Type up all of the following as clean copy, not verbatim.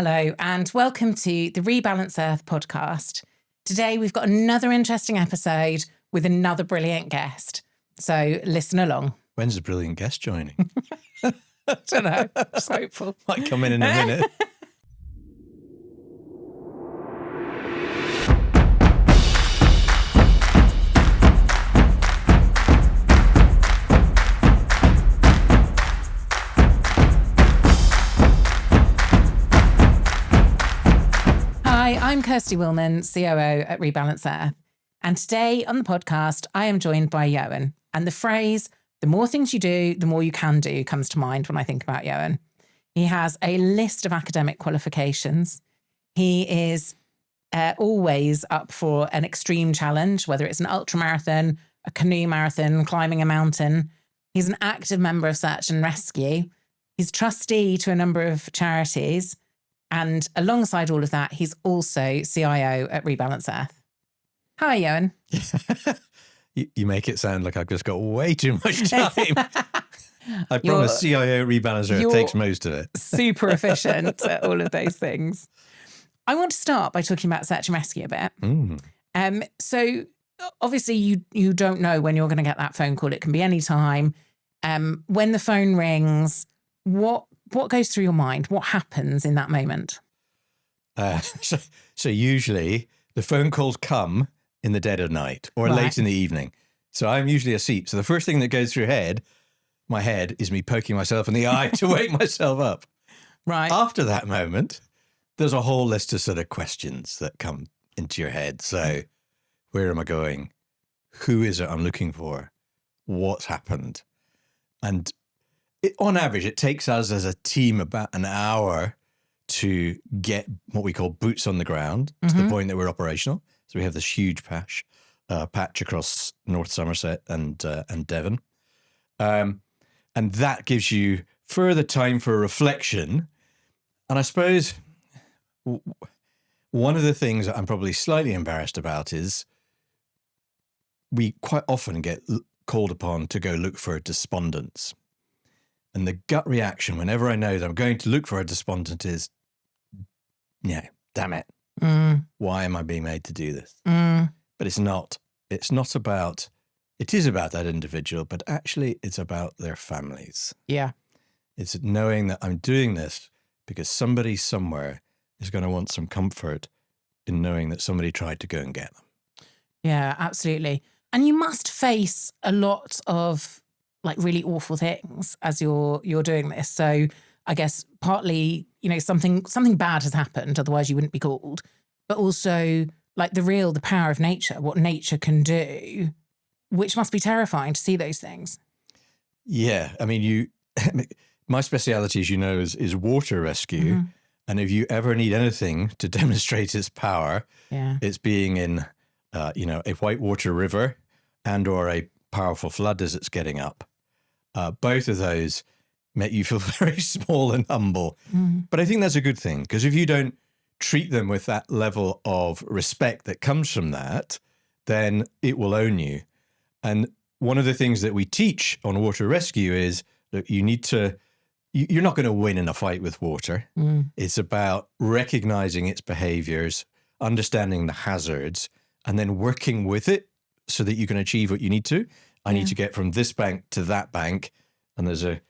Hello, and welcome to the Rebalance Earth podcast. Today, we've got another interesting episode with another brilliant guest. So listen along. When's the brilliant guest joining? I don't know. Just hopeful. Might come in a minute. Hi, I'm Kirsty Willman, COO at Rebalance Earth. And today on the podcast, I am joined by Eoin. And the phrase, the more things you do, the more you can do, comes to mind when I think about Eoin. He has a list of academic qualifications. He is always up for an extreme challenge, whether it's an ultramarathon, a canoe marathon, climbing a mountain. He's an active member of search and rescue. He's trustee to a number of charities. And alongside all of that, he's also CIO at Rebalance Earth. Hi, Eoin. You make it sound like I've just got way too much time. I promise CIO at Rebalance Earth takes most of it. Super efficient at all of those things. I want to start by talking about search and rescue a bit. So obviously you don't know when you're going to get that phone call. It can be any time. When the phone rings, what goes through your mind? What happens in that moment? So usually the phone calls come in the dead of night or late in the evening. So I'm usually asleep. So the first thing that goes through my head is me poking myself in the eye to wake myself up. Right. After that moment, there's a whole list of sort of questions that come into your head. So where am I going? Who is it I'm looking for? What's happened? And on average, it takes us as a team about an hour to get what we call boots on the ground to the point that we're operational. So we have this huge patch across North Somerset and Devon. And that gives you further time for reflection. And I suppose one of the things that I'm probably slightly embarrassed about is we quite often get called upon to go look for despondents. And the gut reaction whenever I know that I'm going to look for a despondent is, yeah, damn it. Why am I being made to do this? But it's not about, it is about that individual, but actually it's about their families. Yeah. It's knowing that I'm doing this because somebody somewhere is going to want some comfort in knowing that somebody tried to go and get them. Yeah, absolutely. And you must face a lot of like really awful things as you're doing this. So I guess partly, something bad has happened, otherwise you wouldn't be called. But also like the power of nature, what nature can do, which must be terrifying to see those things. Yeah. I mean, my speciality, as you know, is water rescue. And if you ever need anything to demonstrate its power, it's being in, a whitewater river and or a powerful flood as it's getting up. Both of those make you feel very small and humble. But I think that's a good thing, because if you don't treat them with that level of respect that comes from that, then it will own you. And one of the things that we teach on water rescue is that you're not going to win in a fight with water. It's about recognizing its behaviors, understanding the hazards, and then working with it so that you can achieve what you need to. I need to get from this bank to that bank, and there's a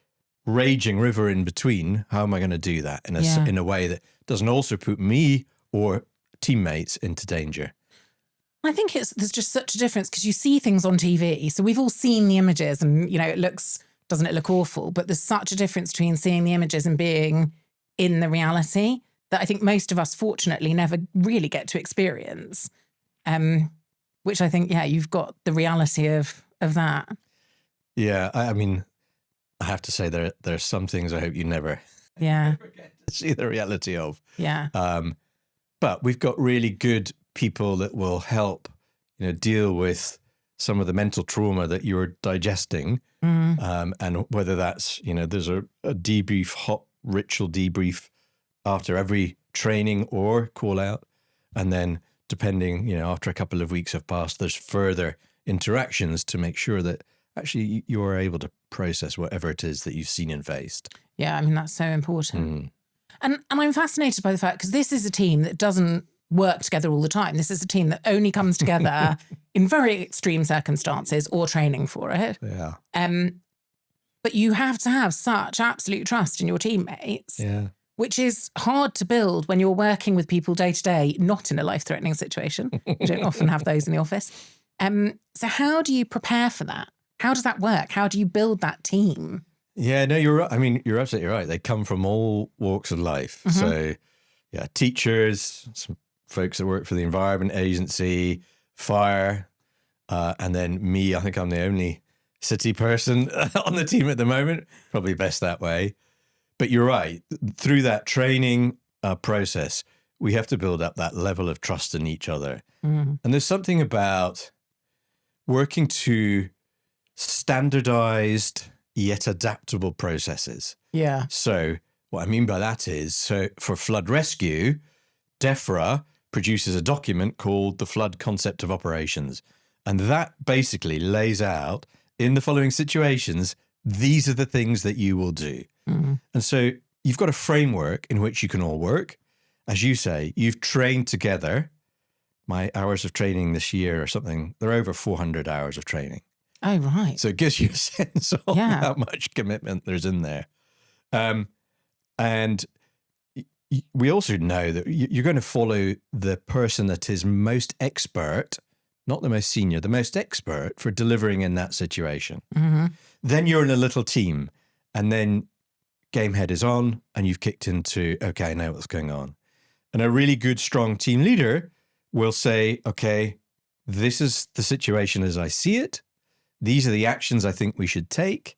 raging river in between. How am I going to do that in a way that doesn't also put me or teammates into danger? I think there's just such a difference because you see things on TV. So we've all seen the images and, doesn't it look awful? But there's such a difference between seeing the images and being in the reality that I think most of us, fortunately, never really get to experience. Which I think, you've got the reality of that. Yeah, I mean, I have to say there are some things I hope you never get to see the reality of. Yeah. But we've got really good people that will help, deal with some of the mental trauma that you're digesting. And whether that's, there's a debrief, hot ritual debrief after every training or call out. And then depending, after a couple of weeks have passed, there's further interactions to make sure that actually you're able to process whatever it is that you've seen and faced. Yeah, I mean, that's so important. And I'm fascinated by the fact, because this is a team that doesn't work together all the time. This is a team that only comes together in very extreme circumstances or training for it. Yeah. But you have to have such absolute trust in your teammates, which is hard to build when you're working with people day to day, not in a life-threatening situation. You don't often have those in the office. So how do you prepare for that? How does that work? How do you build that team? Yeah, no, you're right. I mean, you're absolutely right. They come from all walks of life. Mm-hmm. So, yeah, teachers, some folks that work for the Environment Agency, fire, and then me. I think I'm the only city person on the team at the moment. Probably best that way. But you're right. Through that training process, we have to build up that level of trust in each other. And there's something about working to standardized yet adaptable processes. Yeah. So what I mean by that is, so for flood rescue, DEFRA produces a document called the Flood Concept of Operations. And that basically lays out, in the following situations, these are the things that you will do. And so you've got a framework in which you can all work. As you say, you've trained together. My hours of training this year or something, they're over 400 hours of training. Oh, right. So it gives you a sense of how much commitment there's in there. And we also know that you're going to follow the person that is most expert, not the most senior, the most expert for delivering in that situation. Then you're in a little team, and then game head is on, and you've kicked into, okay, I know what's going on. And a really good, strong team leader will say, okay, this is the situation as I see it. These are the actions I think we should take.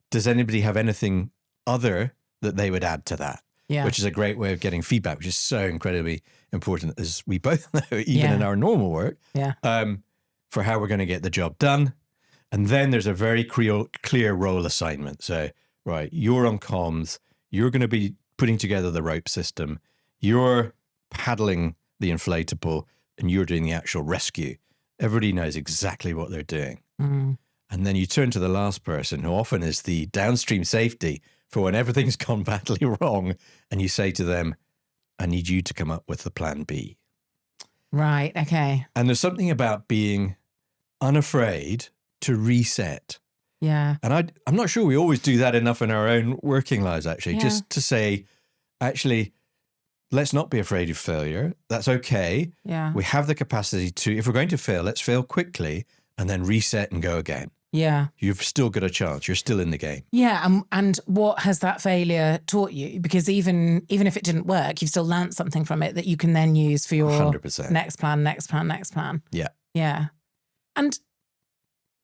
Does anybody have anything other that they would add to that? Yeah. Which is a great way of getting feedback, which is so incredibly important, as we both know, even in our normal work, for how we're going to get the job done. And then there's a very clear role assignment. So, right, you're on comms, you're going to be putting together the rope system, you're paddling the inflatable, and you're doing the actual rescue. Everybody knows exactly what they're doing. And then you turn to the last person, who often is the downstream safety for when everything's gone badly wrong, and you say to them, I need you to come up with the plan B. Right, okay. And there's something about being unafraid to reset. Yeah. And I'm not sure we always do that enough in our own working lives, actually, just to say, actually, let's not be afraid of failure. That's okay. Yeah. We have the capacity to, if we're going to fail, let's fail quickly and then reset and go again. Yeah. You've still got a chance. You're still in the game. Yeah. And what has that failure taught you? Because even if it didn't work, you've still learnt something from it that you can then use for your 100%. next plan. Yeah. Yeah. And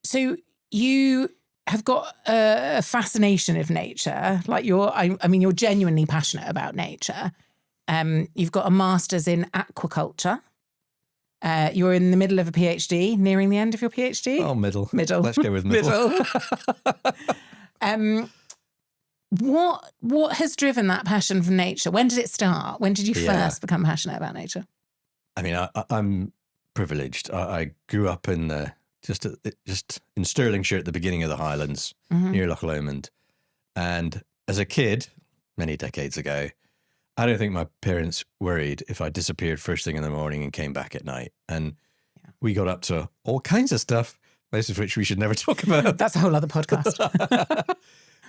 so you have got a fascination of nature. Like I mean, you're genuinely passionate about nature. You've got a master's in aquaculture. You're in the middle of a PhD, nearing the end of your PhD? Oh, middle. Let's go with middle. What has driven that passion for nature? When did it start? When did you first become passionate about nature? I mean, I'm privileged. I grew up in just in Stirlingshire at the beginning of the Highlands, near Loch Lomond. And as a kid, many decades ago, I don't think my parents worried if I disappeared first thing in the morning and came back at night. And we got up to all kinds of stuff, most of which we should never talk about. That's a whole other podcast.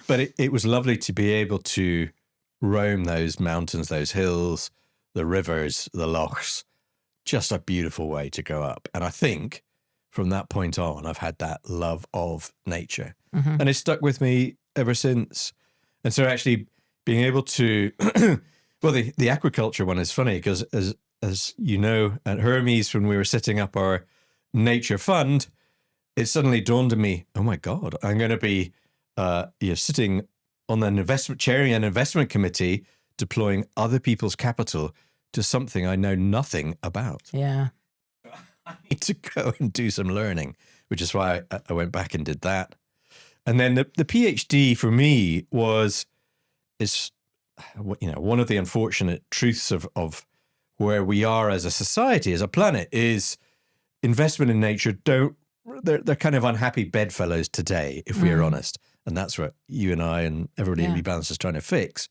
But it was lovely to be able to roam those mountains, those hills, the rivers, the lochs. Just a beautiful way to grow up. And I think from that point on, I've had that love of nature. And it's stuck with me ever since. And so actually being able to... Well, the aquaculture one is funny because, as you know, at Hermes, when we were setting up our nature fund, it suddenly dawned on me, oh my God, I'm going to be sitting on chairing an investment committee, deploying other people's capital to something I know nothing about. Yeah. I need to go and do some learning, which is why I went back and did that. And then the PhD for me is one of the unfortunate truths of where we are as a society, as a planet, is investment in nature they're kind of unhappy bedfellows today, if we are honest. And that's what you and I and everybody in Rebalance is trying to fix.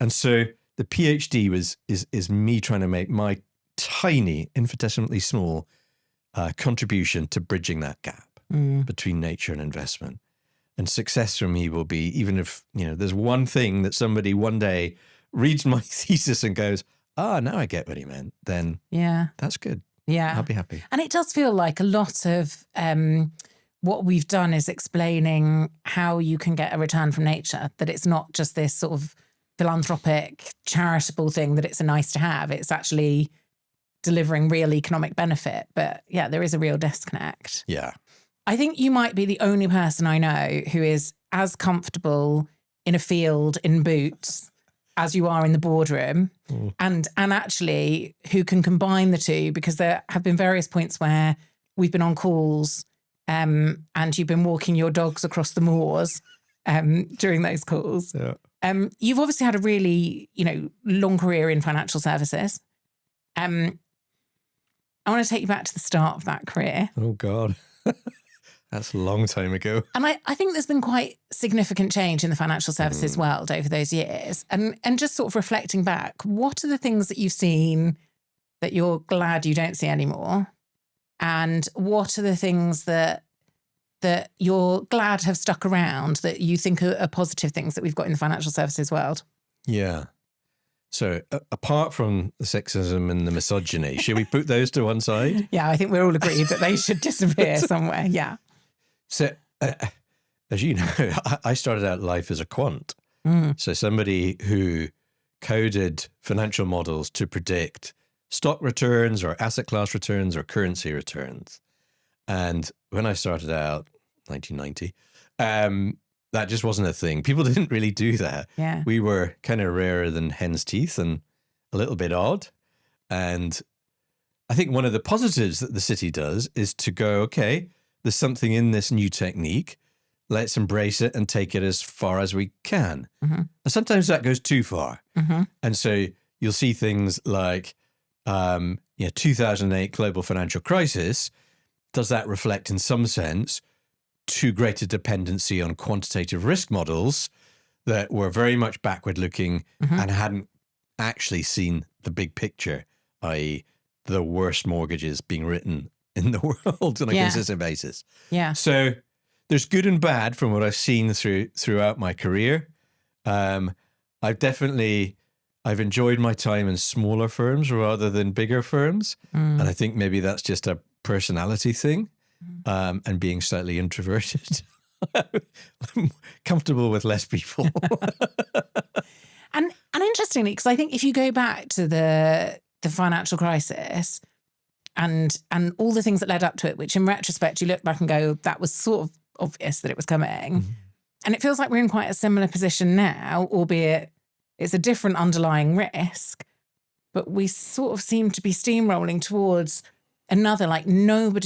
And so the PhD is me trying to make my tiny, infinitesimally small contribution to bridging that gap between nature and investment. And success for me will be, even if, there's one thing that somebody one day reads my thesis and goes, now I get what he meant, then that's good. Yeah. I'll be happy. And it does feel like a lot of what we've done is explaining how you can get a return from nature, that it's not just this sort of philanthropic, charitable thing that it's a nice to have. It's actually delivering real economic benefit. But yeah, there is a real disconnect. Yeah. I think you might be the only person I know who is as comfortable in a field in boots as you are in the boardroom, and actually who can combine the two, because there have been various points where we've been on calls and you've been walking your dogs across the moors during those calls. Yeah. You've obviously had a really, long career in financial services. I want to take you back to the start of that career. Oh, God. That's a long time ago. And I think there's been quite significant change in the financial services world over those years. And just sort of reflecting back, what are the things that you've seen that you're glad you don't see anymore? And what are the things that you're glad have stuck around that you think are positive things that we've got in the financial services world? Yeah. So apart from the sexism and the misogyny, should we put those to one side? Yeah, I think we're all agreed that they should disappear somewhere. Yeah. So, as you know, I started out life as a quant. So somebody who coded financial models to predict stock returns or asset class returns or currency returns. And when I started out, 1990, that just wasn't a thing. People didn't really do that. Yeah. We were kind of rarer than hen's teeth and a little bit odd. And I think one of the positives that the city does is to go, okay, there's something in this new technique. Let's embrace it and take it as far as we can. And sometimes that goes too far. And so you'll see things like 2008 global financial crisis. Does that reflect in some sense too great a dependency on quantitative risk models that were very much backward looking and hadn't actually seen the big picture, i.e. the worst mortgages being written in the world on a consistent basis. Yeah. So there's good and bad from what I've seen throughout my career. I've enjoyed my time in smaller firms rather than bigger firms. And I think maybe that's just a personality thing. And being slightly introverted. I'm comfortable with less people. and interestingly, because I think if you go back to the financial crisis and all the things that led up to it, which in retrospect you look back and go, that was sort of obvious that it was coming. And it feels like we're in quite a similar position now, albeit it's a different underlying risk, but we sort of seem to be steamrolling towards another, like not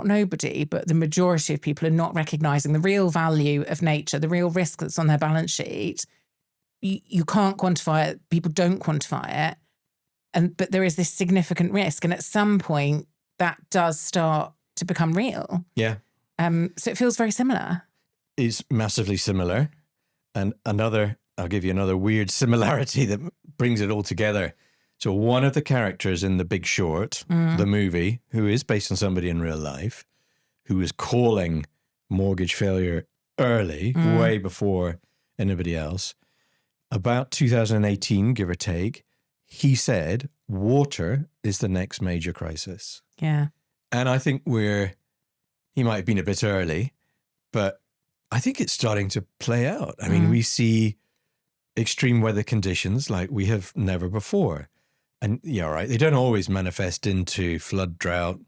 nobody, but the majority of people are not recognizing the real value of nature, the real risk that's on their balance sheet. You can't quantify it. People don't quantify it. But there is this significant risk. And at some point that does start to become real. Yeah. So it feels very similar. It's massively similar. And I'll give you another weird similarity that brings it all together. So one of the characters in The Big Short, the movie, who is based on somebody in real life, who is calling mortgage failure early, way before anybody else, about 2018, give or take, he said, water is the next major crisis. Yeah. And I think he might have been a bit early, but I think it's starting to play out. I mean, we see extreme weather conditions like we have never before. And yeah, right, they don't always manifest into flood, drought,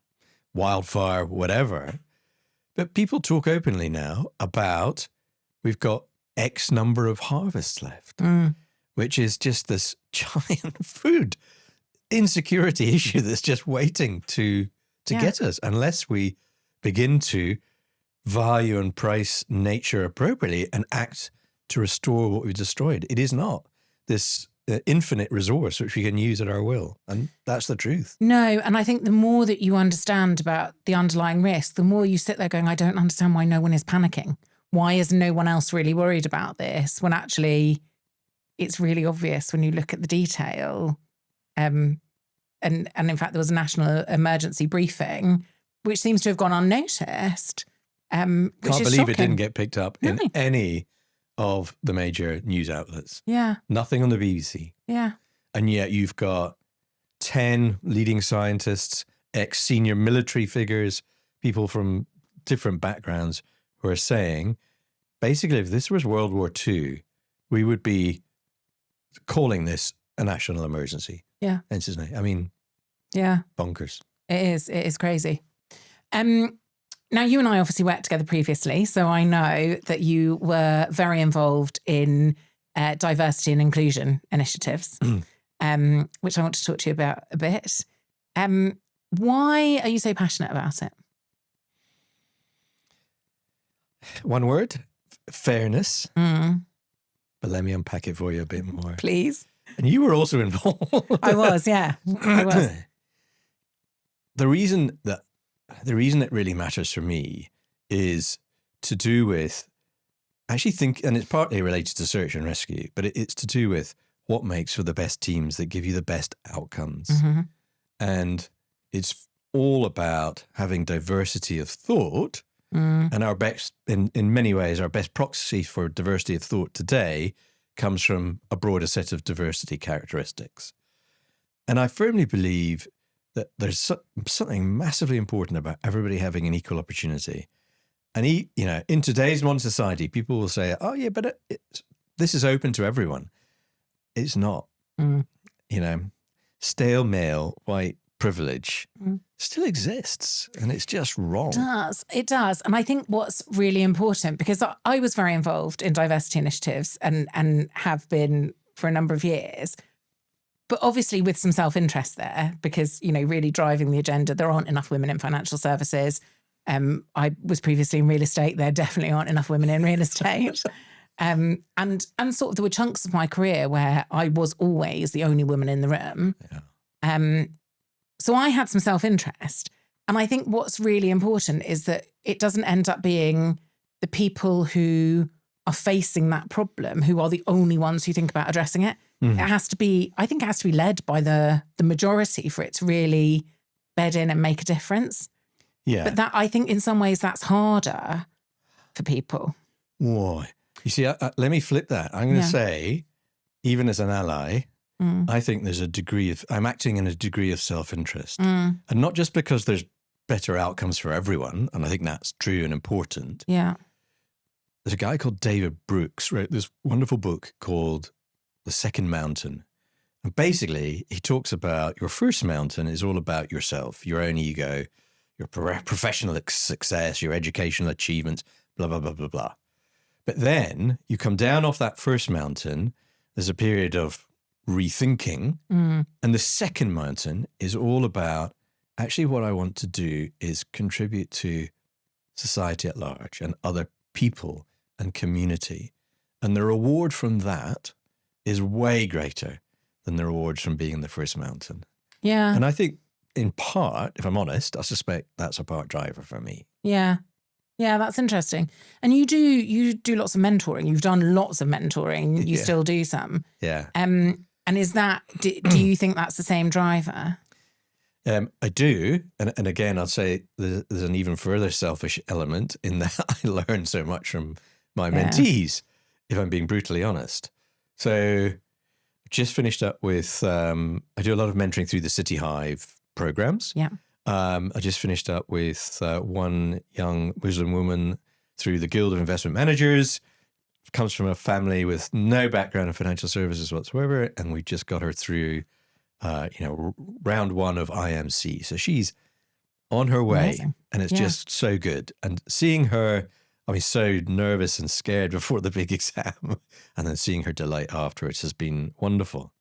wildfire, whatever. But people talk openly now about we've got X number of harvests left, which is just this giant food insecurity issue that's just waiting to get us unless we begin to value and price nature appropriately and act to restore what we've destroyed. It is not this infinite resource which we can use at our will. And that's the truth. No, and I think the more that you understand about the underlying risk, the more you sit there going, I don't understand why no one is panicking. Why is no one else really worried about this when actually it's really obvious when you look at the detail. And in fact, there was a national emergency briefing, which seems to have gone unnoticed. Can't believe shocking. It didn't get picked up in any of the major news outlets. Yeah. Nothing on the BBC. Yeah. And yet you've got 10 leading scientists, ex-senior military figures, people from different backgrounds who are saying, basically, if this was World War II, we would be calling this a national emergency. Yeah. Hence his name. I mean, yeah, bonkers. It is crazy. Now, you and I obviously worked together previously, so I know that you were very involved in diversity and inclusion initiatives, which I want to talk to you about a bit. Why are you so passionate about it? One word, fairness. Mm. But let me unpack it for you a bit more. Please. And you were also involved. I was, yeah. I was. The reason it really matters for me is to do with, and it's partly related to search and rescue, but it's to do with what makes for the best teams that give you the best outcomes. Mm-hmm. And it's all about having diversity of thought. And our best, in many ways, our best proxy for diversity of thought today comes from a broader set of diversity characteristics. And I firmly believe that there's something massively important about everybody having an equal opportunity. And, in today's modern society, people will say, oh, yeah, but this is open to everyone. It's not. Stale male, white privilege still exists, and it's just wrong. It does. And I think what's really important, because I was very involved in diversity initiatives and have been for a number of years, but obviously with some self-interest there, because, really driving the agenda, there aren't enough women in financial services. I was previously in real estate. There definitely aren't enough women in real estate. And sort of there were chunks of my career where I was always the only woman in the room. Yeah. So I had some self-interest. And I think what's really important is that it doesn't end up being the people who are facing that problem who are the only ones who think about addressing it. It has to be, I think it has to be led by the majority for it to really bed in and make a difference. Yeah. But I think in some ways that's harder for people. Why? You see, let me flip that. I'm going to say, even as an ally, I think there's I'm acting in a degree of self-interest. And not just because there's better outcomes for everyone, and I think that's true and important. Yeah. There's a guy called David Brooks wrote this wonderful book called The Second Mountain. And basically, he talks about your first mountain is all about yourself, your own ego, your professional success, your educational achievements, blah, blah, blah, blah, blah. But then you come down off that first mountain, there's a period of rethinking. And the second mountain is all about, actually what I want to do is contribute to society at large and other people and community. And the reward from that is way greater than the rewards from being in the first mountain. Yeah. And I think in part, if I'm honest, I suspect that's a part driver for me. Yeah. Yeah, that's interesting. And you do lots of mentoring. You've done lots of mentoring. You still do some. Yeah. And is that, do you think that's the same driver? I do. And again, I'd say there's an even further selfish element in that I learn so much from my mentees, if I'm being brutally honest. So just finished up with, I do a lot of mentoring through the City Hive programs. Yeah. I just finished up with one young Muslim woman through the Guild of Investment Managers, comes from a family with no background in financial services whatsoever, and we just got her through, round one of IMC. So she's on her way. Amazing. And it's just so good. And seeing her, so nervous and scared before the big exam, and then seeing her delight afterwards has been wonderful.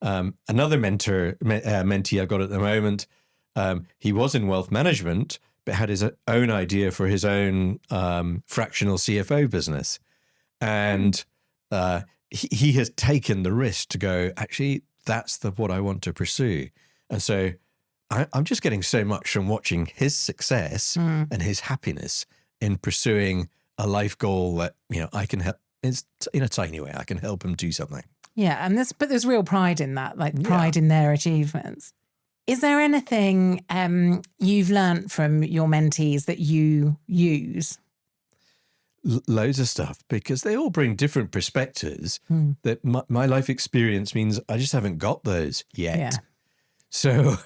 Another mentee I've got at the moment, he was in wealth management, but had his own idea for his own fractional CFO business. And he has taken the risk to go, actually, that's what I want to pursue. And so I'm just getting so much from watching his success and his happiness in pursuing a life goal that, I can help in a tiny way. I can help him do something. Yeah, and there's real pride in that, like pride in their achievements. Is there anything you've learnt from your mentees that you use? Loads of stuff, because they all bring different perspectives that my life experience means I just haven't got those yet. Yeah. So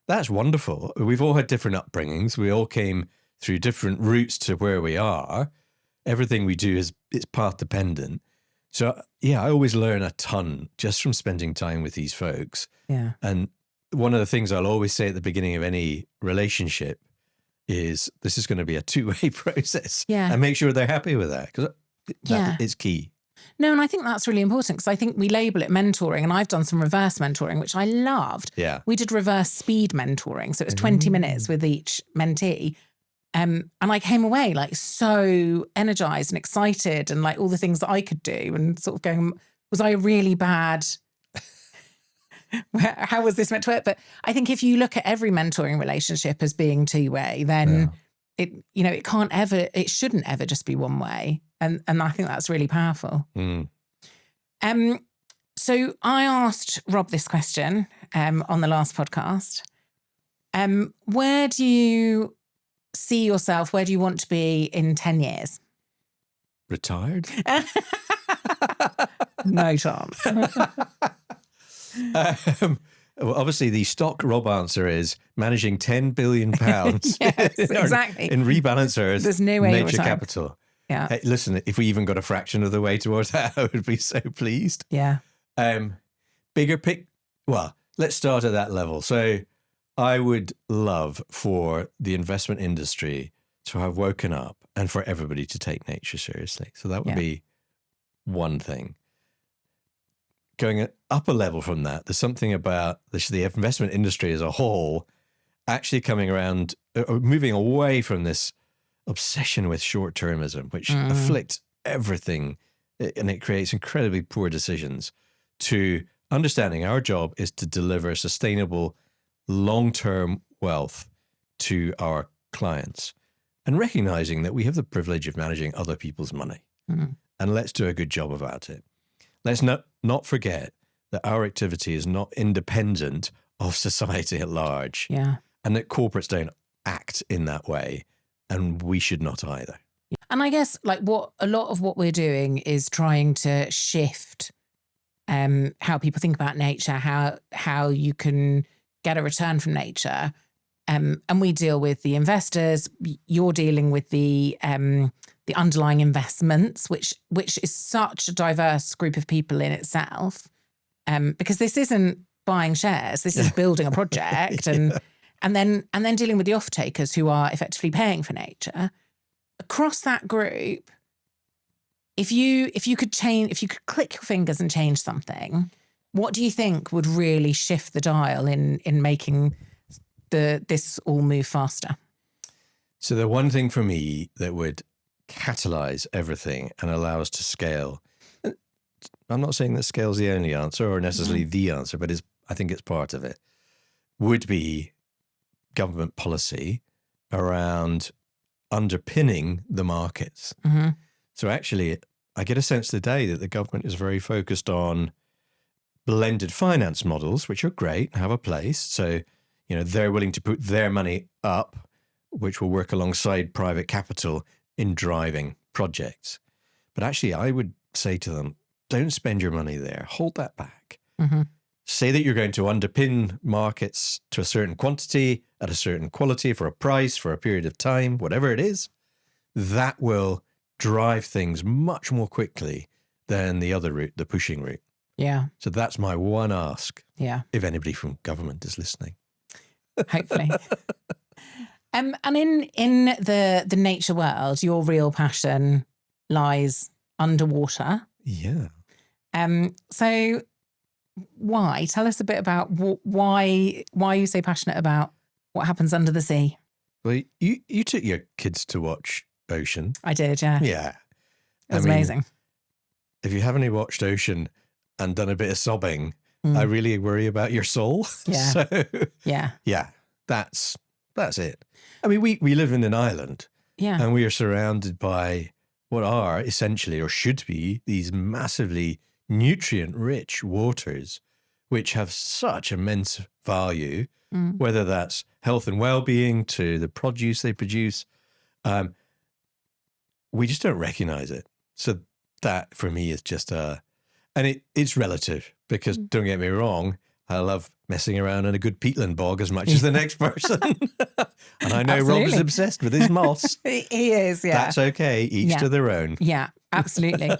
that's wonderful. We've all had different upbringings. We all came through different routes to where we are. Everything we do is path dependent. So yeah, I always learn a ton just from spending time with these folks. Yeah. And one of the things I'll always say at the beginning of any relationship is this is going to be a two-way process. Yeah. And make sure they're happy with that, because it's key. No, and I think that's really important, because I think we label it mentoring, and I've done some reverse mentoring, which I loved. Yeah. We did reverse speed mentoring. So it was 20 minutes with each mentee. And I came away like so energized and excited, and like all the things that I could do, and sort of going, was I really bad? How was this meant to work? But I think if you look at every mentoring relationship as being two-way, then it shouldn't ever just be one way. And I think that's really powerful. So I asked Rob this question on the last podcast. Where do you see yourself? Where do you want to be in 10 years? Retired? No chance. Well, obviously, the stock Rob answer is managing £10 billion Yes, exactly. in Rebalance Earth. There's no way Nature Capital. Yeah. Hey, listen, if we even got a fraction of the way towards that, I would be so pleased. Yeah. Bigger pick. Well, let's start at that level. So I would love for the investment industry to have woken up and for everybody to take nature seriously. So that would be one thing. Going up a level from that, there's something about the investment industry as a whole actually coming around, moving away from this obsession with short-termism, which afflicts everything, and it creates incredibly poor decisions, to understanding our job is to deliver sustainable long-term wealth to our clients, and recognizing that we have the privilege of managing other people's money. And let's do a good job about it. Let's not forget that our activity is not independent of society at large. Yeah. And that corporates don't act in that way. And we should not either. And I guess like a lot of what we're doing is trying to shift how people think about nature, how you can get a return from nature. And we deal with the investors. You're dealing with the underlying investments, which is such a diverse group of people in itself. Because this isn't buying shares, this is building a project, and then dealing with the off-takers who are effectively paying for nature. Across that group, if you could click your fingers and change something, what do you think would really shift the dial in making this all move faster? So the one thing for me that would catalyze everything and allow us to scale, I'm not saying that scale is the only answer or necessarily the answer, but I think it's part of it, would be government policy around underpinning the markets. So actually, I get a sense today that the government is very focused on blended finance models, which are great, have a place. So, they're willing to put their money up, which will work alongside private capital in driving projects. But actually, I would say to them, don't spend your money there. Hold that back. Say that you're going to underpin markets to a certain quantity, at a certain quality, for a price, for a period of time, whatever it is. That will drive things much more quickly than the other route, the pushing route. Yeah. So that's my one ask. Yeah. If anybody from government is listening. Hopefully. And in the nature world, your real passion lies underwater. Yeah. So why? Tell us a bit about why are you so passionate about what happens under the sea? Well, you took your kids to watch Ocean. I did, yeah. Yeah. It was amazing. If you haven't watched Ocean and done a bit of sobbing, I really worry about your soul. Yeah. So yeah, that's it. I mean, we live in an island, and we are surrounded by what are essentially, or should be, these massively nutrient-rich waters, which have such immense value, whether that's health and well-being to the produce they produce. We just don't recognize it. So that for me is just and it's relative, because don't get me wrong, I love messing around in a good peatland bog as much as the next person. And I know Absolutely. Rob's obsessed with his moss. He is, yeah. That's okay. Each to their own. Yeah, absolutely.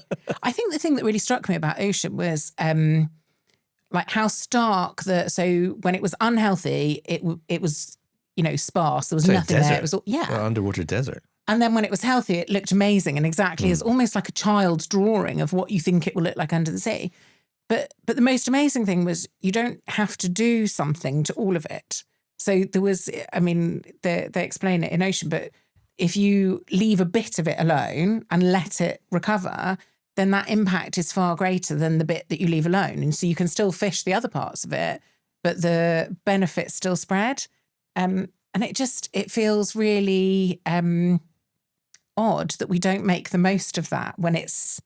I think the thing that really struck me about ocean was like how stark so when it was unhealthy, it was, sparse. There was nothing there. It was underwater desert. And then when it was healthy, it looked amazing and exactly as almost like a child's drawing of what you think it will look like under the sea. But the most amazing thing was you don't have to do something to all of it. So there was, they explain it in ocean, but if you leave a bit of it alone and let it recover, then that impact is far greater than the bit that you leave alone. And so you can still fish the other parts of it, but the benefits still spread. And it feels really odd that we don't make the most of that when it's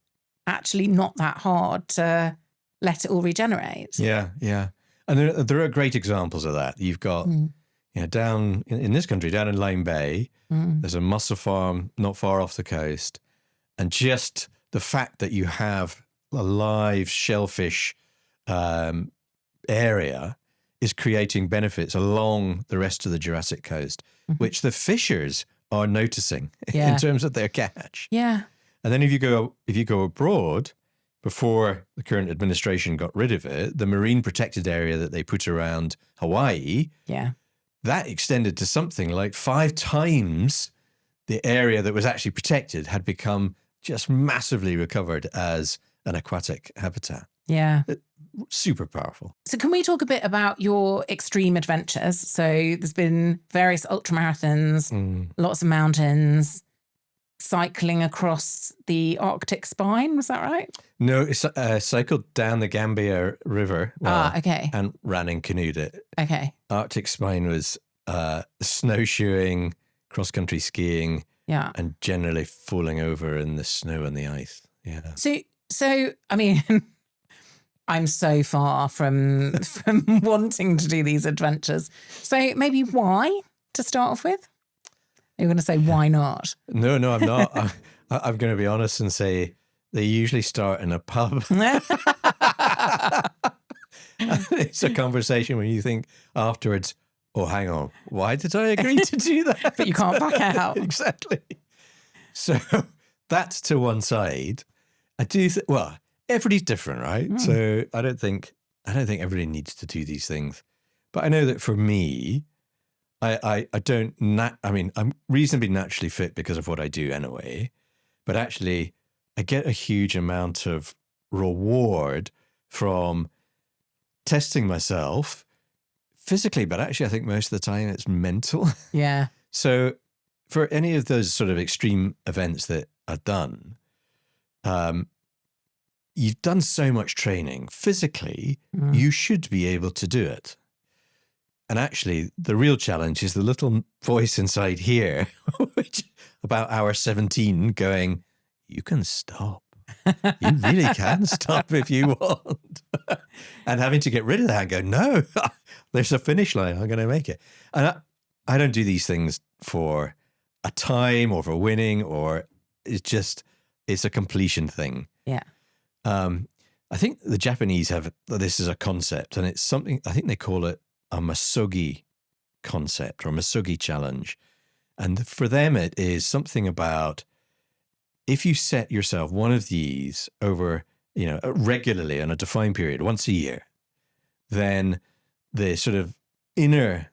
actually not that hard to let it all regenerate. Yeah, yeah. And there are great examples of that. You've got, down in this country, down in Lyme Bay, there's a mussel farm not far off the coast. And just the fact that you have a live shellfish area is creating benefits along the rest of the Jurassic coast, which the fishers are noticing in terms of their catch. Yeah. And then if you go abroad, before the current administration got rid of it, the marine protected area that they put around Hawaii, that extended to something like 5 times the area that was actually protected had become just massively recovered as an aquatic habitat. Yeah. Super powerful. So can we talk a bit about your extreme adventures? So there's been various ultramarathons, lots of mountains, cycling across the Arctic spine. Was that right? No, it's cycled down the Gambia River. Okay. And ran and canoed it. Okay. Arctic spine was snowshoeing, cross-country skiing, and generally falling over in the snow and the ice. Yeah. So I mean, I'm so far from wanting to do these adventures. So maybe why to start off with? You're going to say why not? No, I'm not. I'm going to be honest and say they usually start in a pub. It's a conversation when you think afterwards, oh, hang on, why did I agree to do that? But you can't back out. Exactly. So that's to one side. I do well, everybody's different, right? So I don't think everybody needs to do these things. But I know that for me, I'm reasonably naturally fit because of what I do anyway, but actually I get a huge amount of reward from testing myself physically, but actually I think most of the time it's mental. Yeah. So for any of those sort of extreme events that I've done, you've done so much training physically, you should be able to do it. And actually, the real challenge is the little voice inside here, which about hour 17 going, you can stop. You really can stop if you want. And having to get rid of that and go, no, there's a finish line. I'm going to make it. And I don't do these things for a time or for winning, or it's a completion thing. Yeah. I think the Japanese have this as a concept, and it's something, I think they call it a Masugi concept or Masugi challenge. And for them, it is something about if you set yourself one of these over, regularly on a defined period, once a year, then the sort of inner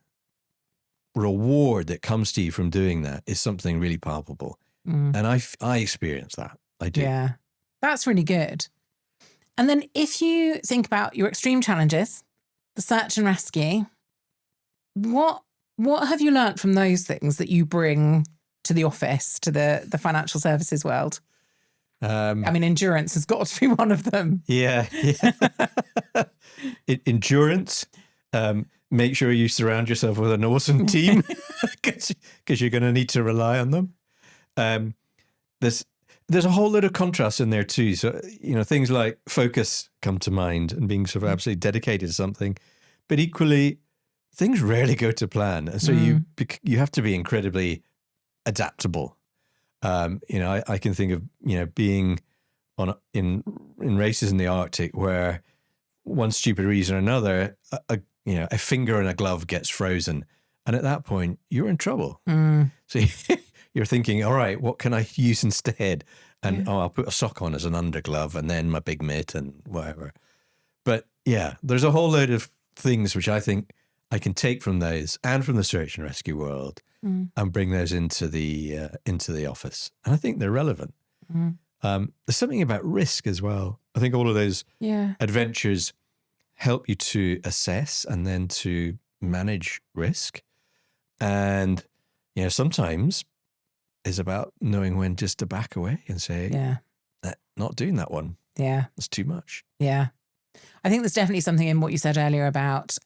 reward that comes to you from doing that is something really palpable. And I experience that. I do. Yeah, that's really good. And then if you think about your extreme challenges, the search and rescue, what have you learnt from those things that you bring to the office, to the financial services world? Endurance has got to be one of them. Yeah. Endurance. Make sure you surround yourself with an awesome team because you're going to need to rely on them. there's a whole lot of contrast in there too. So, things like focus come to mind and being sort of absolutely dedicated to something, but equally things rarely go to plan. And so you have to be incredibly adaptable. I can think of, being in races in the Arctic where one stupid reason or another, a finger in a glove gets frozen. And at that point, you're in trouble. So you're thinking, all right, what can I use instead? And I'll put a sock on as an underglove and then my big mitt and whatever. But yeah, there's a whole load of things which I think I can take from those and from the search and rescue world and bring those into the office. And I think they're relevant. There's something about risk as well. I think all of those adventures help you to assess and then to manage risk. And, sometimes it's about knowing when just to back away and say, not doing that one. Yeah. It's too much. Yeah. I think there's definitely something in what you said earlier about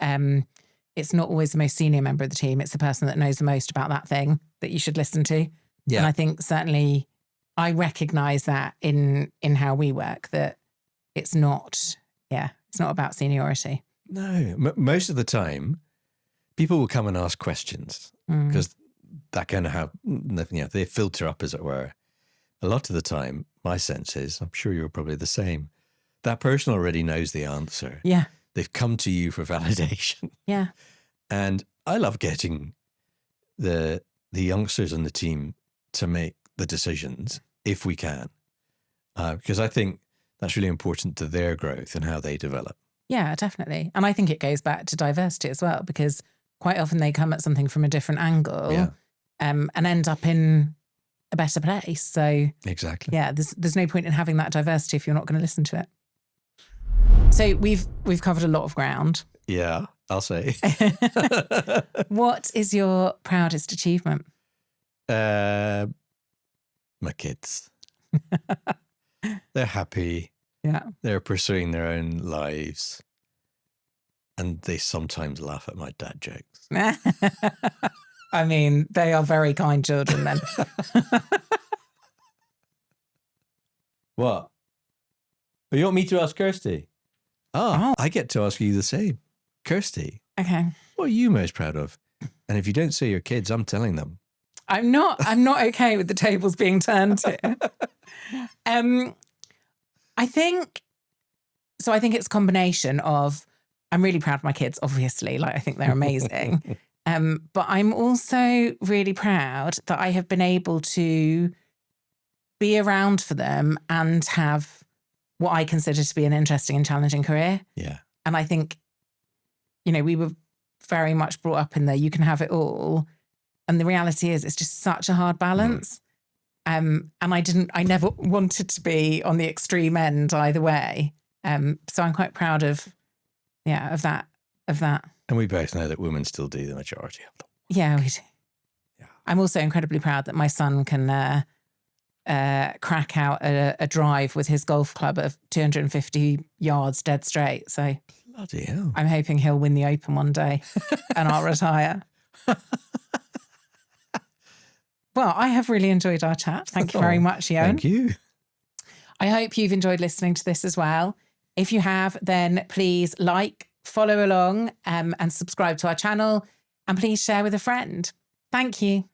it's not always the most senior member of the team. It's the person that knows the most about that thing that you should listen to. Yeah. And I think certainly I recognize that in how we work, that it's not about seniority. No, most of the time, people will come and ask questions because that kind of have, they filter up, as it were. A lot of the time, my sense is, I'm sure you're probably the same, that person already knows the answer. Yeah. They've come to you for validation. Yeah. And I love getting the youngsters on the team to make the decisions if we can, because I think that's really important to their growth and how they develop. Yeah, definitely. And I think it goes back to diversity as well, because quite often they come at something from a different angle and end up in a better place. So exactly. Yeah, there's no point in having that diversity if you're not going to listen to it. So we've covered a lot of ground. Yeah, I'll say. What is your proudest achievement? My kids. They're happy. Yeah. They're pursuing their own lives. And they sometimes laugh at my dad jokes. I mean, they are very kind children then. What? Oh, you want me to ask Kirsty? Oh, I get to ask you the same. Kirsty. Okay. What are you most proud of? And if you don't say your kids, I'm telling them. I'm not okay with the tables being turned here. I think it's a combination of, I'm really proud of my kids, obviously. Like, I think they're amazing. But I'm also really proud that I have been able to be around for them and have what I consider to be an interesting and challenging career. Yeah. And I think, we were very much brought up in there, you can have it all. And the reality is it's just such a hard balance. And I never wanted to be on the extreme end either way. So I'm quite proud of that. And we both know that women still do the majority of them. Yeah, we do. Yeah. I'm also incredibly proud that my son can crack out a drive with his golf club of 250 yards dead straight. So bloody hell. I'm hoping he'll win the Open one day and I'll retire. Well, I have really enjoyed our chat. Thank you very much, Eoin. Thank you. I hope you've enjoyed listening to this as well. If you have, then please follow along and subscribe to our channel, and please share with a friend. Thank you.